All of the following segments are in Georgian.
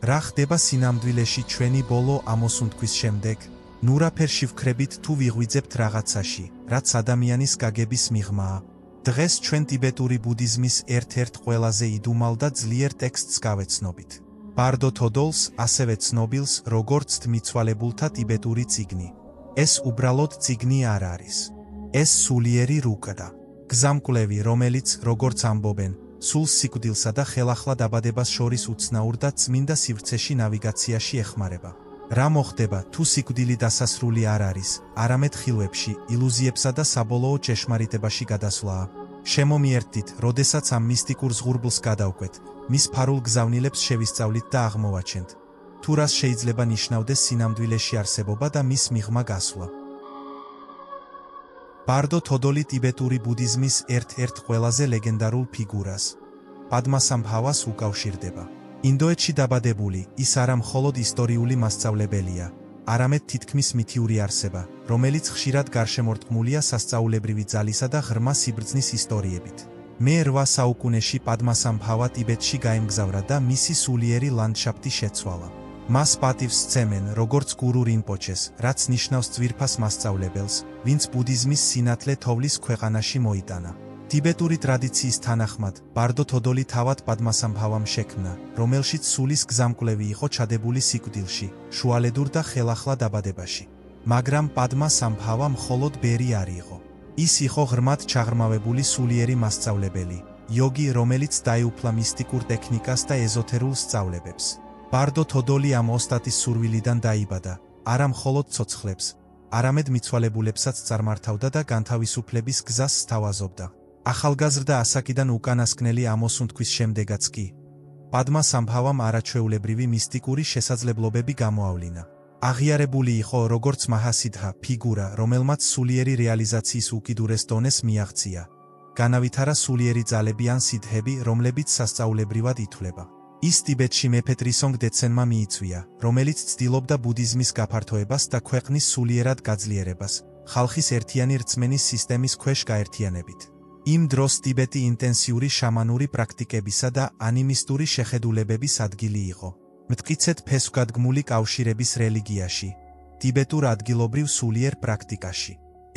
რა ხდება სინამდვილეში ჩვენი ბოლო ამოსუნთქვის შემდეგ? ნურაფერში ვქრებით თუ ვიღვიძებთ რაღაცაში, რაც ადამიანის გაგების მიღმაა. დღეს ჩვენ ტიბეტური ბუდიზმის ერთ-ერთ ყველაზე იდუმალ და ძლიერ ტექსტს გავეცნობით. ბარდო თოდოლს, ასევე ცნობილს, როგორც თმიცვალებულთა ტიბეტური წიგნი. ეს უბრალოდ წიგნი არ არის. ეს სულიერი რუკა. გზამკვლევი, რომელიც, როგორც ამბობენ, სულს სიკვდილსა და ხელახლა დაბადებას შორის უცნაურ და წმინდა სივრცეში ნავიგაციაში ეხმარება. რა მოხდება, თუ სიკვდილი დასასრული არ არის, არამედ ხილვებში, ილუზიებსა და საბოლოო ჭეშმარიტებაში გადასვლაა. შემომიერთდით, როდესაც ამ მისტიკურ ზღურბლს გადავკვეთ, მის ფარულ გზავნილებს შევისწავლით და აღმოვაჩენთ, თუ რას შეიძლება ნიშნავდეს სინამდვილეში არსებობა და მის მიღმა გასვლა. ბარდო თოდოლი ტიბეტური ბუდიზმის ერთ-ერთ ყველაზე ლეგენდარულ ფიგურას, პადმასამბჰავას უკავშირდება. ინდოეთში დაბადებული, ის არა მხოლოდ ისტორიული მასწავლებელია, არამედ თითქმის მითიური არსება, რომელიც ხშირად გარშემორტყმულია სასწაულებრივი ძალისა და ღრმა სიბრძნის ისტორიებით. მე-8 საუკუნეში პადმასამბჰავა ტიბეტში გაემგზავრა და მისი სულიერი ლანდშაფტი შეცვალა. მას პატივს სცემენ, როგორც გურუ რინპოჩეს, რაც ნიშნავს ძვირფას მასწავლებელს, ვინც ბუდიზმის სინათლე თოვლის ქვეყანაში მოიტანა. ტიბეტური ტრადიციის თანახმად, ბარდო თოდოლი თავად პადმასამბჰავამ შექმნა, რომელშიც სულის გზამკვლევი იყო ჩადებული სიკვდილში, შუალედურ და ხელახლა დაბადებაში. მაგრამ პადმასამბჰავა მხოლოდ ბერი არ იყო. ის იყო ღრმად ჩაღრმავებული სულიერი მასწავლებელი, იოგი, რომელიც დაეუფლა მისტიკურ ტექნიკას და ეზოთერულ სწავლებებს. ბარდო თოდოლი ამ ოსტატის სურვილიდან დაიბადა, არა მხოლოდ ცოცხლებს, არამედ მიცვალებულებსაც წარმართავდა და განთავისუფლების გზას სთავაზობდა. ახალგაზრდა ასაკიდან უკანასკნელი ამოსუნთქვის შემდეგაც კი, პადმასამბჰავამ არაჩვეულებრივი მისტიკური შესაძლებლობები გამოავლინა. აღიარებული იყო როგორც მაჰასიდჰა, ფიგურა, რომელმაც სულიერი რეალიზაციის უკიდურეს დონეს მიაღწია. განავითარა სულიერი ძალები ან სიდჰები, რომლებიც სასწაულებრივად ითვლება. ის ტიბეტში მეფე ტრისონგ დეცენმა მიიწვია, რომელიც ცდილობდა ბუდიზმის გაფართოებას და ქვეყნის სულიერად გაძლიერებას, ხალხის ერთიანი რწმენის სისტემის ქვეშ გაერთიანებით. იმ დროს ტიბეტი ინტენსიური შამანური პრაქტიკებისა და ანიმისტური შეხედულებების ადგილი იყო. მტკიცედ ფესვგადგმული კავშირების რელიგიაში, ტიბეტურ ადგილობრივ სულიერ პრაქტიკაში.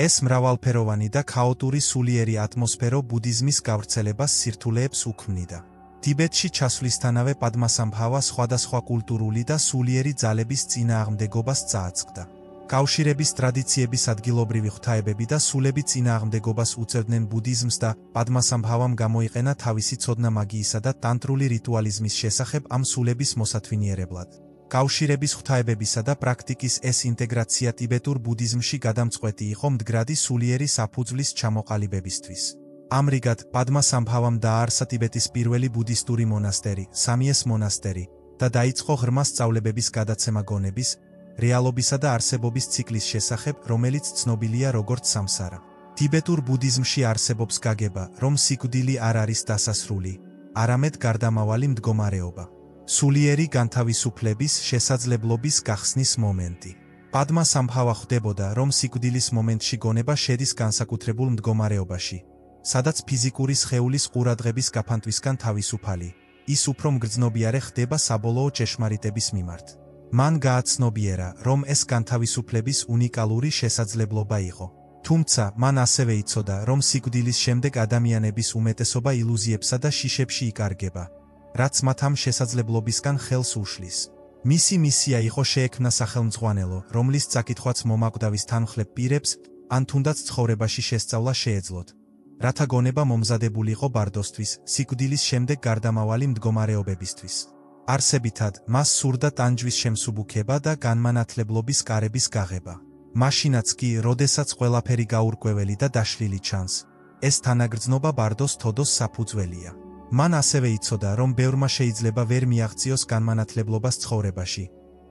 ეს მრავალფეროვანი და ქაოტური სულიერი ატმოსფერო ბუდიზმის გავრცელებას სირთულეებს უქმნიდა. ტიბეტში ჩასვლისთანავე პადმასამბჰავა სხვადასხვა კულტურული და სულიერი ძალების წინააღმდეგობას წააწყდა. კავშირების ტრადიციების ადგილობრივი ღვთაებები და სულები წინააღმდეგობას უწევდნენ ბუდიზმს და პადმასამბჰავამ გამოიყენა თავისი ცოდნა მაგიისა და ტანტრული რიტუალიზმის შესახებ ამ სულების მოსათვინიერებლად. კავშირების ღვთაებებისა და პრაქტიკის ეს ინტეგრაცია ტიბეტურ ბუდიზმში გადამწყვეტი იყო მდგრადი სულიერი საფუძვლის ჩამოყალიბებისთვის. ამრიგად, პადმასამბჰავამ დააარსა ტიბეტის პირველი ბუდისტური მონასტერი, სამიეს მონასტერი და დაიწყო ღრმა სწავლებების გადაცემა გონების, რეალობისა და არსებობის ციკლის შესახებ, რომელიც ცნობილია როგორც სამსარა. ტიბეტურ ბუდიზმში არსებობს გაგება, რომ სიკვდილი არ არის დასასრული, არამედ გარდამავალი მდგომარეობა. სულიერი განთავისუფლების შესაძლებლობის გახსნის მომენტი. პადმასამბჰავა ხვდებოდა, რომ სიკვდილის მომენტში გონება შედის განსაკუთრებულ მდგომარეობაში, სადაც ფიზიკური სხეულის ყურადღების გაფანტვისგან თავისუფალი, ის უფრო მგრძნობიარე ხდება საბოლოო ჭეშმარიტების მიმართ. მან გააცნობიერა, რომ ეს განთავისუფლების უნიკალური შესაძლებლობა იყო. თუმცა, მან ასევე იცოდა, რომ სიკვდილის შემდეგ ადამიანების უმეტესობა ილუზიებსა და შიშებში იკარგება, რაც მათ ამ შესაძლებლობისგან ხელს უშლის. მისი მისია იყო შეექმნა სახელმძღვანელო, რომლის წაკითხვაც მომაკვდავის თანმხლებ პირებს, ან თუნდაც ცხოვრებაში შესწავლა შეეძლოთ, რათა გონება მომზადებულიყო ბარდოსთვის, სიკვდილის შემდეგ გარდამავალი მდგომარეობებისთვის. არსებითად, მას სურდა ტანჯვის შემსუბუქება და განმანათლებლობის კარების გაღება. მაშინაც კი, როდესაც ყველაფერი გაურკვეველი და დაშლილი ჩანს, ეს თანაგრძნობა ბარდოს თოდოს საფუძველია. მან ასევე იცოდა, რომ ბევრმა შეიძლება ვერ მიაღწიოს განმანათლებლობას ცხოვრებაში,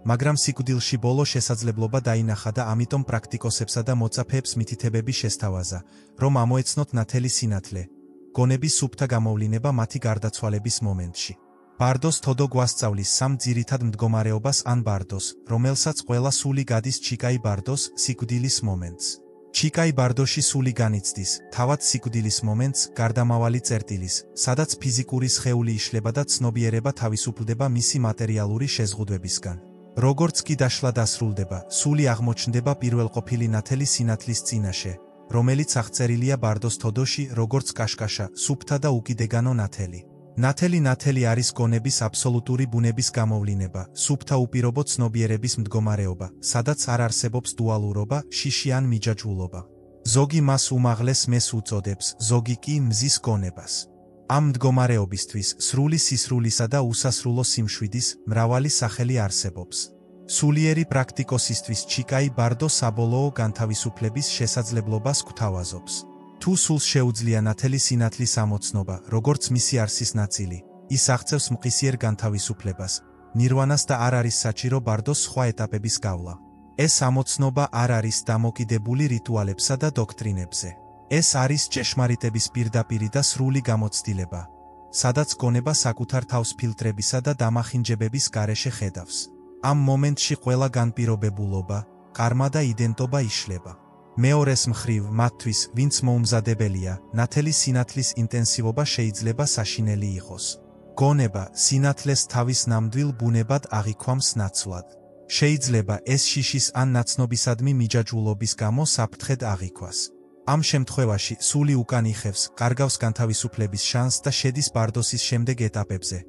მაგრამ სიკვდილში ბოლო შესაძლებლობა დაინახა და ამიტომ პრაქტიკოსებსა და მოწაფეებს მითითებები შესთავაზა, რომ ამოეცნოთ ნათელი სინათლე, გონების სუფთა გამოვლინება მათი გარდაცვალების მომენტში. ბარდოს თოდო გვასწავლის სამ ძირითად მდგომარეობას ან ბარდოს, რომელსაც ყველა სული გადის ჩიკაი ბარდოს, სიკვდილის მომენტს. ჩიკაი ბარდოში სული განიცდის, თავად სიკვდილის მომენტს, გარდამავალი წერტილის, სადაც ფიზიკური სხეული იშლება და ცნობიერება თავისუფლდება მისი მატერიალური შეზღუდვებისგან. როგორც კი დაშლა დასრულდება, სული აღმოჩნდება პირველყოფილი ნათელი სინათლის წინაშე, რომელიც აღწერილია ბარდოს თოდოში, როგორც კაშკაშა, სუფთა და უკიდეგანო ნათელი. ნათელი არის გონების აბსოლუტური ბუნების გამოვლინება, სუფთა უპირობო ცნობიერების მდგომარეობა, სადაც არ არსებობს დუალურობა, შიში ან მიჯაჭვულობა. ზოგი მას უმაღლეს მეს უწოდებს, ზოგი კი მზის გონებას. ამ მდგომარეობისთვის სრული სისრულისა და უსასრულო სიმშვიდის მრავალი სახელი არსებობს. სულიერი პრაქტიკოსისთვის ჩიკაი ბარდო საბოლოო განთავისუფლების შესაძლებლობას გვთავაზობს. თუ სულს შეუძლია ნათელი სინათლის ამოცნობა, როგორც მისი არსის ნაწილი, ის აღწევს მყისიერ განთავისუფლებას, ნირვანას და არ არის საჭირო ბარდოს სხვა ეტაპების გავლა. ეს ამოცნობა არ არის დამოკიდებული რიტუალებსა და დოქტრინებზე. ეს არის ჭეშმარიტების პირდაპირი და სრული გამოცდილება, სადაც გონება საკუთარ თავს ფილტრებისა და დამახინჯებების გარეშე ხედავს. ამ მომენტში ყველა განპირობებულობა, კარმა და იდენტობა იშლება. მეორეს მხრივ, მათთვის, ვინც მოუმზადებელია, ნათელი სინათლის ინტენსივობა შეიძლება საშინელი იყოს. გონება სინათლეს თავის ნამდვილ ბუნებად აღიქვამს ნაცვლად. შეიძლება ეს შიშის ან ნაცნობისადმი მიჯაჭვულობის გამო საფრთხედ აღიქვას. ამ შემთხვევაში სული უკან იხევს, კარგავს განთავისუფლების შანსს და შედის ბარდოსის შემდეგ ეტაპებზე,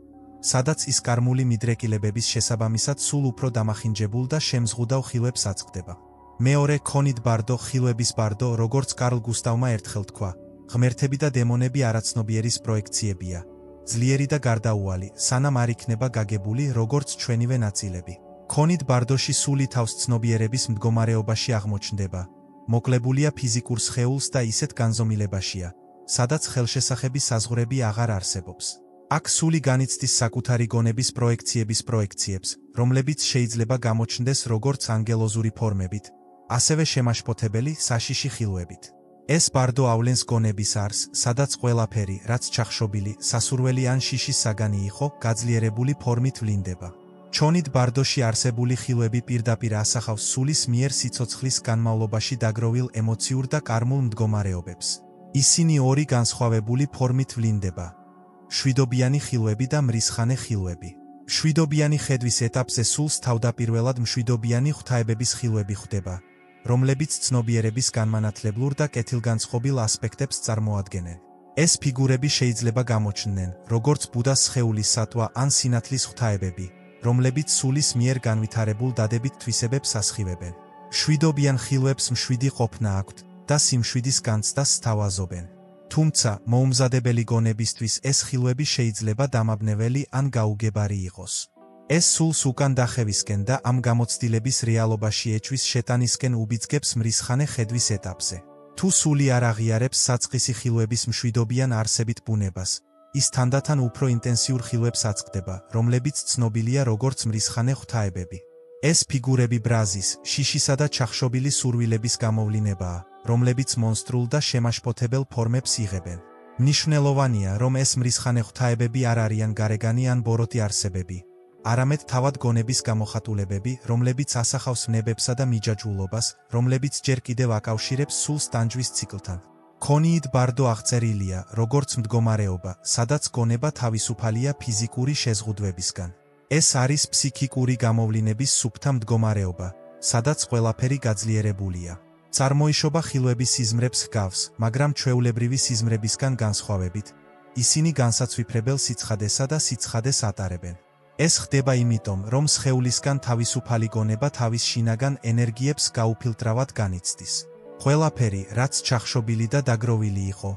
სადაც ის კარმული მიდრეკილებების შესაბამისად სულ უფრო დამახინჯებულ და შემზღუდავ ხილვებს აწყდება. მეორე ქონით ბარდო, ხილვების ბარდო, როგორც კარლ გუსტავმა ერთხელ თქვა, ღმერთები და დემონები არაცნობიერის პროექციებია, ძლიერი და გარდაუვალი, სანამ არ იქნება გაგებული, როგორც ჩვენივე ნაწილები. ქონით ბარდოში სული თავს ცნობიერების მდგომარეობაში აღმოჩნდება, მოკლებულია ფიზიკურ სხეულს და ისეთ განზომილებაშია, სადაც ხელშესახების საზღვრები აღარ არსებობს. აქ სული განიცდის საკუთარი გონების პროექციების პროექციებს, რომლებიც შეიძლება გამოჩნდეს როგორც ანგელოზური ფორმებით, ასევე შემაშფოთებელი საშიში ხილვებით. ეს ბარდო ავლენს გონების არს, სადაც ყველაფერი, რაც ჩახშობილი, სასურველი ან შიშის საგანი იყო, გაძლიერებული ფორმით ვლინდება. ჩონით ბარდოში არსებული ხილვები პირდაპირ ასახავს სულის მიერ სიცოცხლის განმავლობაში დაგროვილ ემოციურ და კარმულ მდგომარეობებს. ისინი ორი განსხვავებული ფორმით ვლინდება: მშვიდობიანი ხილვები და მრისხანე ხილვები. მშვიდობიანი ხედვის ეტაპზე სულს თავდაპირველად მშვიდობიანი ღვთაებების ხილვები ხვდება, რომლებიც ცნობიერების განმანათლებლურ და კეთილგანწყობილ ასპექტებს წარმოადგენენ. ეს ფიგურები შეიძლება გამოჩნდნენ, როგორც ბუდას სხეულის სატვა ან სინათლის ღვთაებები, რომლებიც სულის მიერ განვითარებულ დადებით თვისებებს ასხივებენ. მშვიდობიან ხილვებს მშვიდი ყოფნა აქვთ და სიმშვიდის განცდას სთავაზობენ. თუმცა, მოუმზადებელი გონებისთვის ეს ხილვები შეიძლება დამაბნეველი ან გაუგებარი იყოს. ეს სულს უკან დახევისკენ და ამ გამოცდილების რეალობაში ეჭვის შეტანისკენ უბიძგებს მრისხანე ხედვის ეტაპზე. თუ სული არ აღიარებს საწყისი ხილვების მშვიდობიან არსებით ბუნებას, ის თანდათან უფრო ინტენსიურ ხილვებს აწყდება, რომლებიც ცნობილია როგორც მრისხანე ღვთაებები. ეს ფიგურები ბრაზის, შიშისა და ჩახშობილი სურვილების გამოვლინებაა, რომლებიც მონსტრულ და შემაშფოთებელ ფორმებს იღებენ. მნიშვნელოვანია, რომ ეს მრისხანე ღვთაებები არ არიან გარეგანი ან ბოროტი არსებები, არამედ თავად გონების გამოხატულებები, რომლებიც ასახავს ნებებსა და მიჯაჭვულობას, რომლებიც ჯერ კიდევ აკავშირებს სულს ტანჯვის ციკლთან. ქონიით ბარდო აღწერილია, როგორც მდგომარეობა, სადაც გონება თავისუფალია ფიზიკური შეზღუდვებისგან. ეს არის ფსიქიკური გამოვლინების სუფთა მდგომარეობა, სადაც ყველაფერი გაძლიერებულია. წარმოიშობა ხილვების სიზმრებს ჰგავს, მაგრამ ჩვეულებრივი სიზმრებისგან განსხვავებით, ისინი განსაცვიფრებელ სიცხადესა და სიცხადეს ატარებენ. ეს ხდება იმიტომ, რომ სხეულისგან თავისუფალი გონება თავის შინაგან ენერგიებს გაუფილტრავად განიცდის. ყველაფერი, რაც ჩახშობილი და დაგროვილი იყო,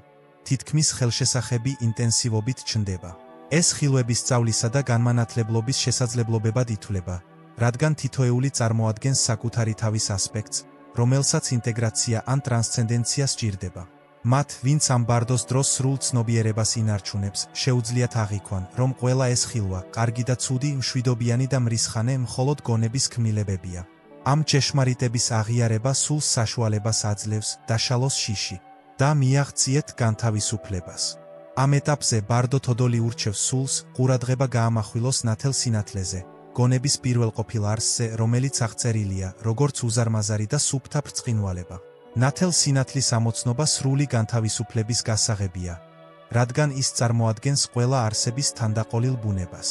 თითქმის ხელშესახები ინტენსივობით ჩნდება. ეს ხილვების სწავლისა და განმანათლებლობის შესაძლებლობებად ითვლება, რადგან თითოეული წარმოადგენს საკუთარი თავის ასპექტს, რომელსაც ინტეგრაცია ან ტრანსცენდენცია სჭირდება. მათ, ვინც ამ ბარდოს დროს სრულ ცნობიერებას ინარჩუნებს, შეუძლიათ აღიქვან, რომ ყველა ეს ხილვა, კარგი და ცუდი, მშვიდობიანი და მრისხანე მხოლოდ გონების ქმნილებებია. ამ ჭეშმარიტების აღიარება სულს საშუალებას აძლევს, დაშალოს შიში და მიაღწიეთ განთავისუფლებას. ამ ეტაპზე ბარდო თოდოლი ურჩევს სულს, ყურადღება გაამახვილოს ნათელ სინათლეზე, გონების პირველყოფილ არსზე, რომელიც აღწერილია, როგორც უზარმაზარი და სუფთა ბრწყინვალება. ნათელ სინათლის ამოცნობა სრული განთავისუფლების გასაღებია, რადგან ის წარმოადგენს ყველა არსების თანდაყოლილ ბუნებას.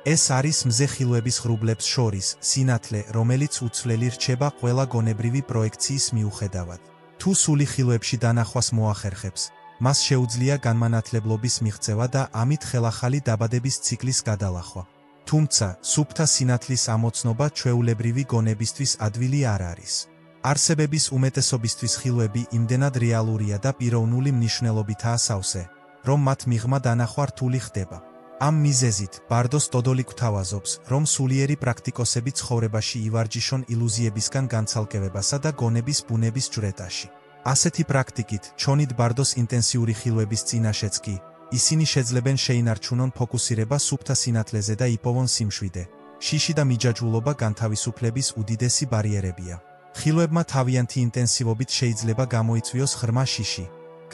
ეს არის მზე ხილვების ღრუბლებს შორის სინათლე, რომელიც უცვლელი რჩება ყველა გონებრივი პროექციის მიუხედავად. თუ სული ხილვებში დანახვას მოახერხებს, მას შეუძლია განმანათლებლობის მიღწევა და ამით ხელახალი დაბადების ციკლის გადალახვა. თუმცა, სუფთა სინათლის ამოცნობა ჩვეულებრივი გონებისთვის ადვილი არ არის. არსებების უმეტესობისთვის ხილვები იმდენად რეალურია და პიროვნული მნიშვნელობითაა სავსე, რომ მათ მიღმა დანახვა რთული ხდება. ამ მიზეზით, ბარდოს ტოდოლი გვთავაზობს, რომ სულიერი პრაქტიკოსები ცხოვრებაში ივარჯიშონ ილუზიებისგან განცალკევებასა და გონების ბუნების ჯვრეტაში. ასეთი პრაქტიკით, ჩონით ბარდოს ინტენსიური ხილვების წინაშეც კი, ისინი შეძლებენ შეინარჩუნონ ფოკუსირება სუფთა სინათლეზე და იპოვონ სიმშვიდე. შიში და მიჯაჭვულობა განთავისუფლების უდიდესი ბარიერებია. ხილვებმა თავიანთი ინტენსივობით შეიძლება გამოიწვიოს ღრმა შიში,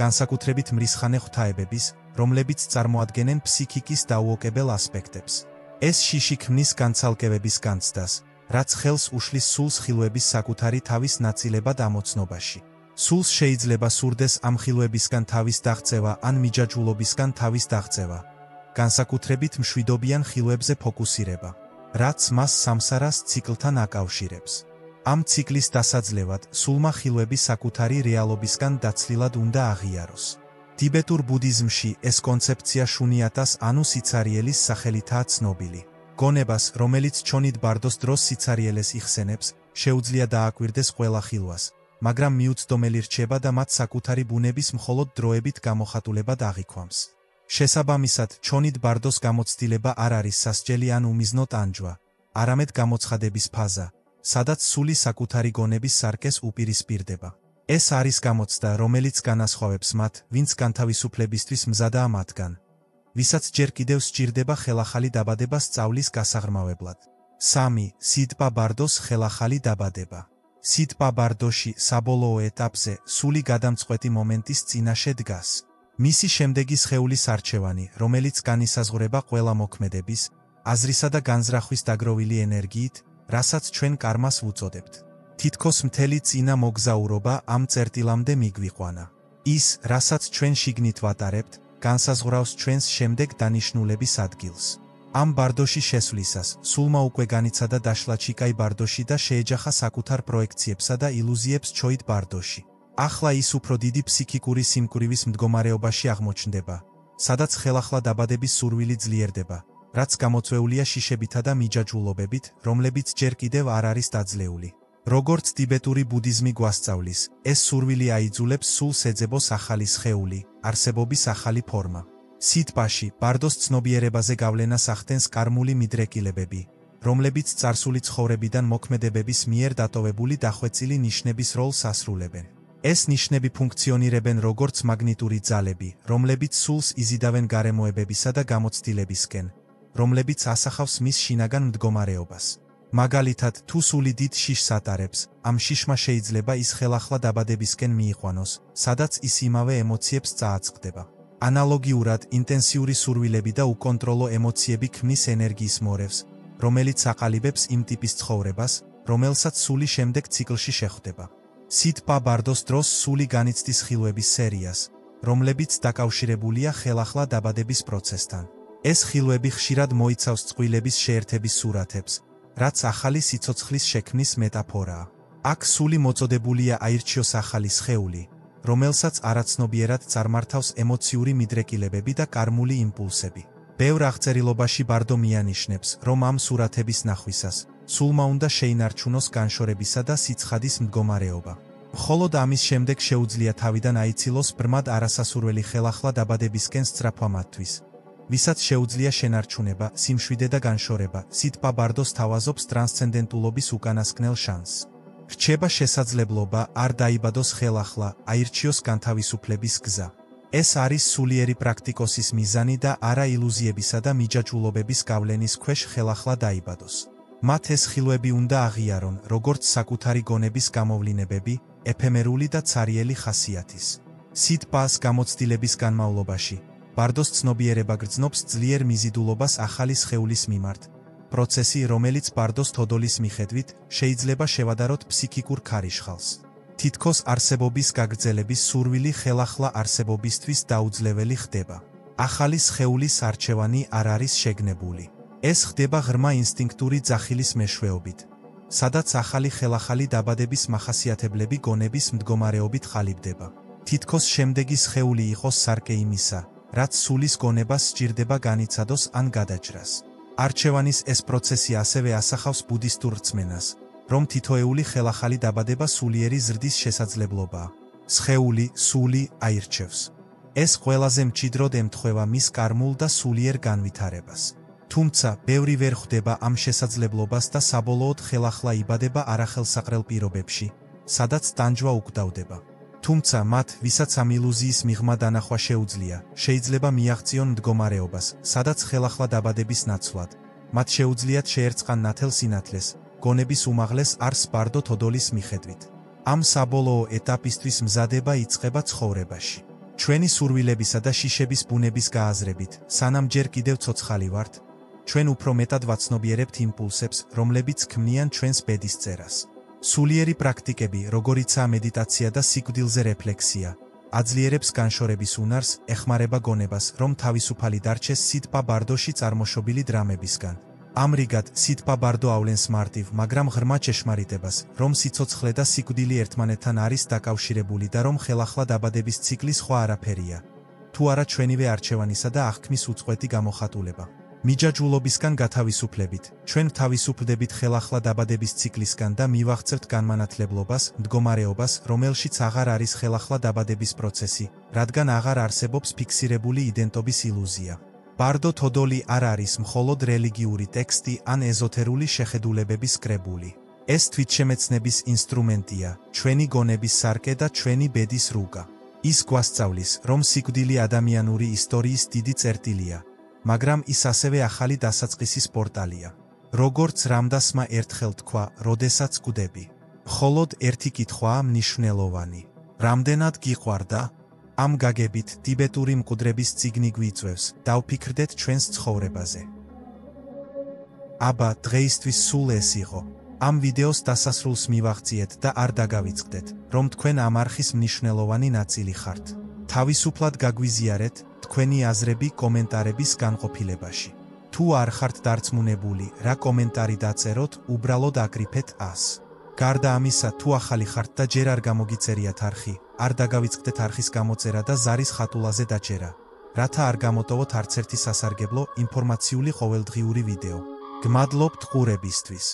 განსაკუთრებით მრისხანე ღვთაებების, რომლებიც წარმოადგენენ ფსიქიკის დაუოკებელ ასპექტებს. ეს შიში ქმნის განცალკევების განცდას, რაც ხელს უშლის სულს ხილვების საკუთარი თავის ნაწილებად ამოცნობაში. სულს შეიძლება სურდეს ამ ხილვებისგან თავის დაღწევა ან მიჯაჭვულობისგან თავის დაღწევა, განსაკუთრებით მშვიდობიან ხილვებზე ფოკუსირება, რაც მას სამსარას ციკლთან აკავშირებს. ამ ციკლის დასაძლევად სულმა ხილვები საკუთარი რეალობისგან დაცლილად უნდა აღიაროს. ტიბეტურ ბუდიზმში ეს კონცეფცია შუნიატას ანუ სიცარიელის სახელითაა ცნობილი. გონებას, რომელიც ჩონით ბარდოს დროს სიცარიელეს იხსენებს, შეუძლია დააკვირდეს ყველა ხილვას, მაგრამ მიუცდომელი რჩება და მათ საკუთარი ბუნების მხოლოდ დროებით გამოხატულებად აღიქვამს. შესაბამისად, ჩონით ბარდოს გამოცდილება არ არის სასჯელი ან უმიზნო ტანჯვა, არამედ გამოცხადების ფაზა, სადაც სული საკუთარი გონების სარკეს უპირისპირდება. ეს არის გამოცდა, რომელიც განასხვავებს მათ, ვინც განთავისუფლებისთვის მზადაა მათგან, ვისაც ჯერ კიდევ სჭირდება ხელახალი დაბადება სწავლის გასაღრმავებლად. 3. სიტპა ბარდოს ხელახალი დაბადება. სიტპა ბარდოში საბოლოო ეტაპზე სული გადამწყვეტი მომენტის წინაშე დგას. მისი შემდეგი სხეულის არჩევანი, რომელიც განისაზღვრება ყველა მოქმედების, აზრისა და განზრახვის დაგროვილი ენერგიით, რასაც ჩვენ კარმას ვუწოდებთ. თითქოს მთელი წინა მოგზაურობა ამ წერტილამდე მიგვიყვანა. ის, რასაც ჩვენ შიგნით ვატარებთ, განსაზღვრავს ჩვენს შემდეგ დანიშნულების ადგილს. ამ ბარდოში შესვლისას, სულმა უკვე განიცადა დაშლა ჩიკაი ბარდოში და შეეჯახა საკუთარ პროექციებსა და ილუზიებს ჩოით ბარდოში. ახლა ის უფრო დიდი ფსიქიკური სიმკვრივის მდგომარეობაში აღმოჩნდება, სადაც ხელახლა დაბადების სურვილი ძლიერდება, რაც გამოწვეულია შიშებითა და მიჯაჭვულობებით, რომლებიც ჯერ კიდევ არ არის დაძლეული. როგორც ტიბეტური ბუდიზმი გვასწავლის, ეს სურვილი აიძულებს სულს ეძებოს ახალი სხეული, არსებობის ახალი ფორმა. სიტპაში, ბარდოს ცნობიერებაზე გავლენას ახდენს კარმული მიდრეკილებები, რომლებიც წარსული ცხოვრებიდან მოქმედებების მიერ დატოვებული დახვეწილი ნიშნების როლს ასრულებენ. ეს ნიშნები ფუნქციონირებენ როგორც მაგნიტური ძალები, რომლებიც სულს იზიდავენ გარემოებებისა და გამოცდილებისკენ, რომლებიც ასახავს მის შინაგან მდგომარეობას. მაგალითად, თუ სული დიდ შიშს ატარებს, ამ შიშმა შეიძლება ის ხელახლა დაბადებისკენ მიიყვანოს, სადაც ის იმავე ემოციებს წააწყდება. ანალოგიურად, ინტენსიური სურვილები და უკონტროლო ემოციები ქმნის ენერგიის მორევს, რომელიც აყალიბებს იმ ტიპის ცხოვრებას, რომელსაც სული შემდეგ ციკლში შეხვდება. სიტპა ბარდოს დროს სული განიცდის ხილვების სერიას, რომლებიც დაკავშირებულია ხელახლა დაბადების პროცესთან. ეს ხილვები ხშირად მოიცავს წყვილების შეერთების სურათებს, რაც ახალი სიცოცხლის შექმნის მეტაფორაა. აქ სული მოწოდებულია აირჩიოს ახალი სხეული, რომელსაც არაცნობიერად წარმართავს ემოციური მიდრეკილებები და კარმული იმპულსები. ბევრ აღწერილობაში ბარდო მიანიშნებს, რომ ამ სურათების ნახვისას, სულმა უნდა შეინარჩუნოს განშორებისა და სიცხადის მდგომარეობა. მხოლოდ ამის შემდეგ შეუძლია თავიდან აიცილოს ბრმად არასასურველი ხელახლა დაბადებისკენ სწრაფვა მათთვის, ვისაც შეუძლია შენარჩუნება, სიმშვიდე და განშორება. სიტპა ბარდოს თავაზობს ტრანსცენდენტულობის უკანასკნელ შანსს. რჩება შესაძლებლობა არ დაიბადოს ხელახლა, აირჩიოს განთავისუფლების გზა. ეს არის სულიერი პრაქტიკოსის მიზანი და არა ილუზიებისა და მიჯაჭვულობების გავლენის ქვეშ ხელახლა დაიბადოს. მათ ეს ხილვები უნდა აღიარონ, როგორც საკუთარი გონების გამოვლინებები, ეფემერული და цариელი ხასიათის. სიტპას გამოცდილების განმავლობაში, ბარდოს ცნობიერება გრძნობს ძლიერ მიზიდულობას ახალი სხეულის მიმართ. პროცესი, რომელიც ბარდოს თოდოლის მიხედვით, შეიძლება შევადაროთ ფსიქიკურ ქარიშხალს. თითქოს არსებობის გაგრძელების სურვილი ხელახლა არსებობისთვის დაუძლეველი ხდება. ახალი სხეულის არჩევანი არ არის შეგნებული. ეს ხდება ღრმა ინსტინქტური ძახილის მეშვეობით, სადაც ახალი ხელახალი დაბადების მახასიათებლები გონების მდგომარეობით ყალიბდება. თითქოს შემდეგი სხეული იყოს სარკე იმისა, რაც სულის გონებას სჭირდება განიცადოს ან გადაჭრას. არჩევანის ეს პროცესი ასევე ასახავს ბუდისტურ რწმენას, რომ თითოეული ხელახალი დაბადება სულიერი ზრდის შესაძლებლობაა. სხეული, სული აირჩევს. ეს ყველაზე მჭიდროდ ემთხვევა მის კარმულ და სულიერ განვითარებას. თუმცა, ბევრი ვერ ხვდება ამ შესაძლებლობას და საბოლოოდ ხელახლა იბადება არახელსაყრელ პირობებში, სადაც ტანჯვა უკვდავდება. თუმცა მათ, ვისაც ამ ილუზიის მიღმა დანახვა შეუძლია, შეიძლება მიაღწიონ მდგომარეობას, სადაც ხელახლა დაბადების ნაცვლად, მათ შეუძლიათ შეერწყან ნათელ სინათლეს, გონების უმაღლეს არსს ბარდო თოდოლის მიხედვით. ამ საბოლოო ეტაპისთვის მზადება იწყება ცხოვრებაში. ჩვენი სურვილებისა და შიშების ბუნების გააზრებით, სანამ ჯერ კიდევ ცოცხალი ვართ, ჩვენ უფრო მეტად ვაცნობიერებთ იმპულსებს, რომლებიც ქმნიან ჩვენს ბედისწერას. სულიერი პრაქტიკები, როგორიცაა მედიტაცია და სიკვდილზე რეფლექსია, აძლიერებს განშორების უნარს, ეხმარება გონებას, რომ თავისუფალი დარჩეს სითბა ბარდოში წარმოშობილი დრამებისგან. ამრიგად, სითბა ბარდო ავლენს მარტივ, მაგრამ ღრმა ჭეშმარიტებას, რომ სიცოცხლე და სიკვდილი ერთმანეთთან არის დაკავშირებული და რომ ხელახლა დაბადების ციკლი სხვა არაფერია, თუ არა ჩვენივე არჩევანისა და აღქმის უწყვეტი გამოხატულება. მიჯაჭვულობისგან გათავისუფლებით, ჩვენ თავისუფლდებით ხელახლა დაბადების ციკლისგან და მივაღწევთ განმანათლებლობას, მდგომარეობას, რომელშიც აღარ არის ხელახლა დაბადების პროცესი, რადგან აღარ არსებობს ფიქსირებული იდენტობის ილუზია. ბარდო თოდოლი არ არის მხოლოდ რელიგიური ტექსტი ან ეზოთერული შეხედულებების კრებული. ეს თვითშემეცნების ინსტრუმენტია, ჩვენი გონების სარკე და ჩვენი ბედის რუგა. ის გვასწავლის, რომ სიკვდილი ადამიანური ისტორიის დიდი წერტილია, მაგრამ ის ასევე ახალი დასაწყისის პორტალია. როგორც რამდასმა ერთხელ თქვა, როდესაც კვდები. მხოლოდ ერთი კითხვაა მნიშვნელოვანი. რამდენად გიყვარდა? ამ გაგებით ტიბეტური მკვდრების წიგნი გვიწვევს, დავფიქრდეთ ჩვენს ცხოვრებაზე. აბა, დღეისთვის სულ ეს იყო. ამ ვიდეოს დასასრულს მივაღწიეთ და არ დაგავიწყდეთ, რომ თქვენ ამ არხის მნიშვნელოვანი ნაწილი ხართ. თავისუფლად გაგვიზიარეთ თქვენი აზრები კომენტარების განყოფილებაში. თუ არ ხართ დარწმუნებული, რა კომენტარი დაწეროთ, უბრალოდ აკრიფეთ 100. გარდა ამისა, თუ ახალი ხართ და ჯერ არ გამოგიწერიათ არხი, არ დაგავიწყდეთ არხის გამოწერა და ზარის ხატულაზე დაჯერა, რათა არ გამოტოვოთ არცერთი სასარგებლო ინფორმაციული ყოველდღიური ვიდეო. გმადლობთ ყურებისთვის.